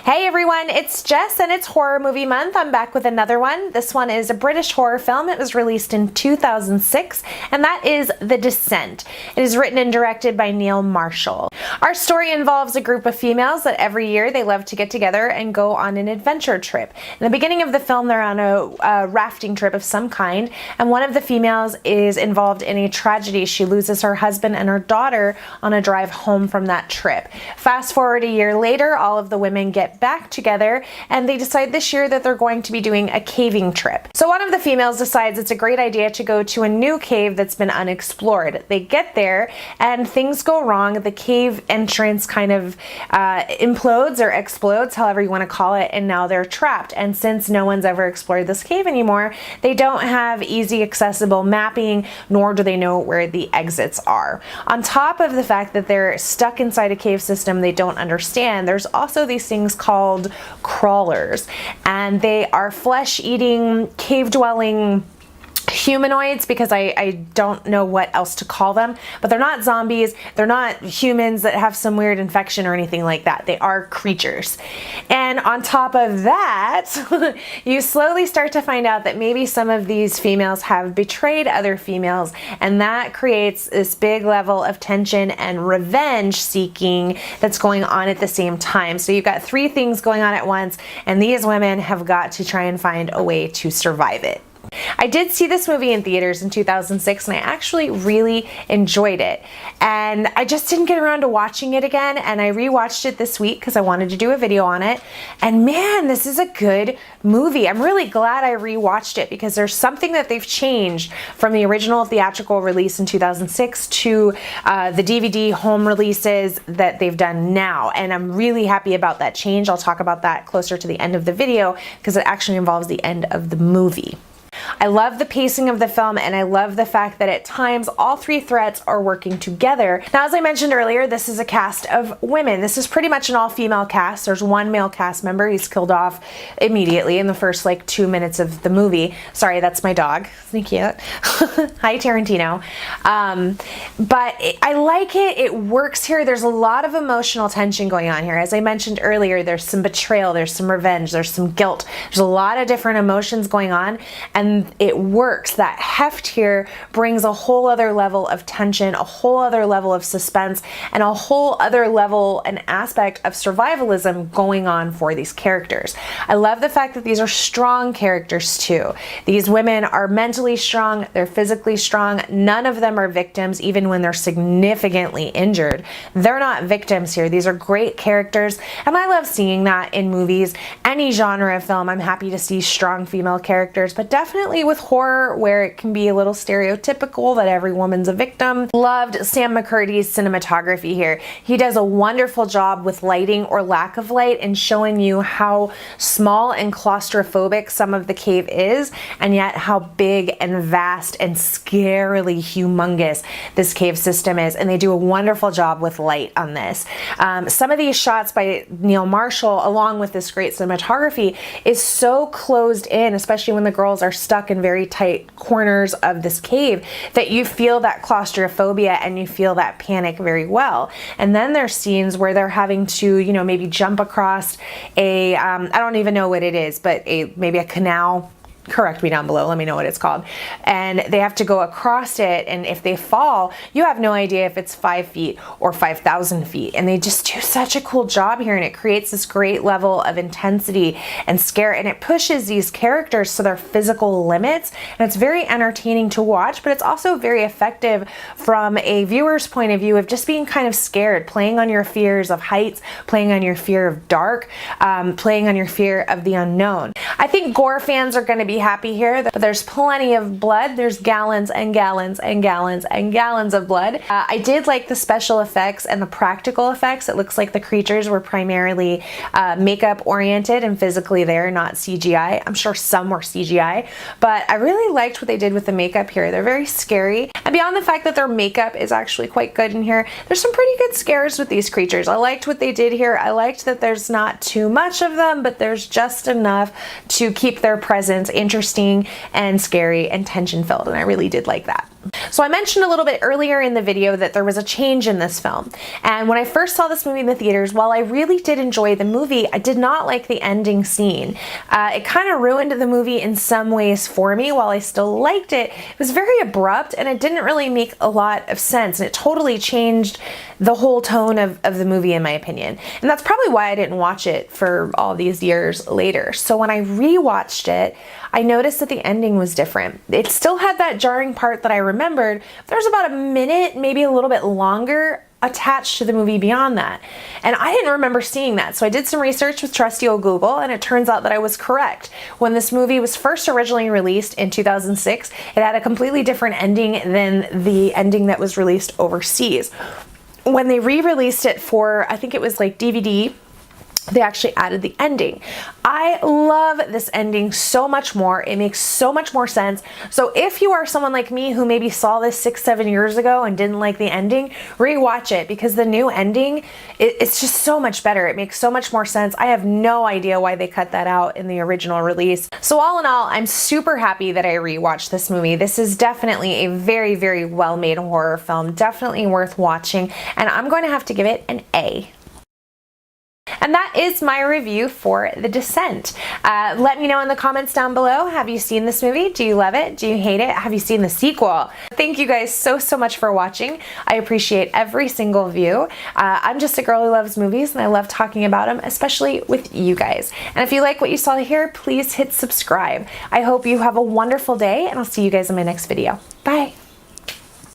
Hey everyone, it's Jess and it's horror movie month. I'm back with another one. This one is a British horror film. It was released in 2006 and that is The Descent. It is written and directed by Neil Marshall. Our story involves a group of females that every year they love to get together and go on an adventure trip. In the beginning of the film they're on a rafting trip of some kind, and one of the females is involved in a tragedy. She loses her husband and her daughter on a drive home from that trip. Fast forward a year later, all of the women get back together and they decide this year that they're going to be doing a caving trip. So one of the females decides it's a great idea to go to a new cave that's been unexplored. They get there and things go wrong. The cave entrance kind of implodes or explodes, however you want to call it, and now they're trapped. And since no one's ever explored this cave anymore, they don't have easy accessible mapping, nor do they know where the exits are. On top of the fact that they're stuck inside a cave system they don't understand, there's also these things called crawlers, and they are flesh-eating, cave-dwelling humanoids, because I don't know what else to call them, but they're not zombies, they're not humans that have some weird infection or anything like that. They are creatures. And on top of that, you slowly start to find out that maybe some of these females have betrayed other females, and that creates this big level of tension and revenge seeking that's going on at the same time. So you've got three things going on at once, and these women have got to try and find a way to survive it. I did see this movie in theaters in 2006 and I actually really enjoyed it, and I just didn't get around to watching it again, and I rewatched it this week because I wanted to do a video on it, and man, this is a good movie. I'm really glad I rewatched it because there's something that they've changed from the original theatrical release in 2006 to the DVD home releases that they've done now, and I'm really happy about that change. I'll talk about that closer to the end of the video because it actually involves the end of the movie. I love the pacing of the film, and I love the fact that at times all three threats are working together. Now, as I mentioned earlier, this is a cast of women. This is pretty much an all-female cast. There's one male cast member. He's killed off immediately in the first like 2 minutes of the movie. Sorry, that's my dog. Isn't he cute? Hi, Tarantino. But I like it. It works here. There's a lot of emotional tension going on here. As I mentioned earlier, there's some betrayal, there's some revenge, there's some guilt. There's a lot of different emotions going on, and it works. That heft here brings a whole other level of tension, a whole other level of suspense, and a whole other level and aspect of survivalism going on for these characters. I love the fact that these are strong characters too. These women are mentally strong, they're physically strong. None of them are victims, even when they're significantly injured. They're not victims here. These are great characters, and I love seeing that in movies. Any genre of film, I'm happy to see strong female characters, but definitely with horror where it can be a little stereotypical that every woman's a victim. Loved Sam McCurdy's cinematography here. He does a wonderful job with lighting or lack of light and showing you how small and claustrophobic some of the cave is, and yet how big and vast and scarily humongous this cave system is, and they do a wonderful job with light on this. Some of these shots by Neil Marshall, along with this great cinematography, is so closed in, especially when the girls are stuck in very tight corners of this cave, that you feel that claustrophobia and you feel that panic very well. And then there's scenes where they're having to, you know, maybe jump across a, I don't even know what it is, but maybe a canal. Correct me down below, let me know what it's called. And they have to go across it, and if they fall, you have no idea if it's 5 feet or 5,000 feet. And they just do such a cool job here, and it creates this great level of intensity and scare, and it pushes these characters to their physical limits, and it's very entertaining to watch, but it's also very effective from a viewer's point of view of just being kind of scared, playing on your fears of heights, playing on your fear of dark, playing on your fear of the unknown. I think gore fans are going to be happy here, but there's plenty of blood. There's gallons and gallons and gallons and gallons of blood. I did like the special effects and the practical effects. It looks like the creatures were primarily makeup oriented and physically there, not CGI. I'm sure some were CGI, but I really liked what they did with the makeup here. They're very scary, and beyond the fact that their makeup is actually quite good in here, there's some pretty good scares with these creatures. I liked what they did here. I liked that there's not too much of them, but there's just enough to keep their presence interesting and scary and tension filled, and I really did like that. So I mentioned a little bit earlier in the video that there was a change in this film. And when I first saw this movie in the theaters, while I really did enjoy the movie, I did not like the ending scene. It kind of ruined the movie in some ways for me. While I still liked it, it was very abrupt and it didn't really make a lot of sense. And it totally changed the whole tone of the movie, in my opinion. And that's probably why I didn't watch it for all these years later. So when I rewatched it, I noticed that the ending was different. It still had that jarring part that I remembered. There's about a minute, maybe a little bit longer, attached to the movie beyond that. And I didn't remember seeing that. So I did some research with trusty old Google, and it turns out that I was correct. When this movie was first originally released in 2006, it had a completely different ending than the ending that was released overseas. When they re-released it for, I think it was like DVD, they actually added the ending. I love this ending so much more. It makes so much more sense. So if you are someone like me who maybe saw this 6-7 years ago and didn't like the ending, rewatch it, because the new ending, it's just so much better. It makes so much more sense. I have no idea why they cut that out in the original release. So all in all, I'm super happy that I rewatched this movie. This is definitely a very, very well-made horror film. Definitely worth watching. And I'm going to have to give it an A. And that is my review for The Descent. Let me know in the comments down below, have you seen this movie? Do you love it? Do you hate it? Have you seen the sequel? Thank you guys so much for watching. I appreciate every single view. I'm just a girl who loves movies, and I love talking about them, especially with you guys. And if you like what you saw here, please hit subscribe. I hope you have a wonderful day, and I'll see you guys in my next video. Bye.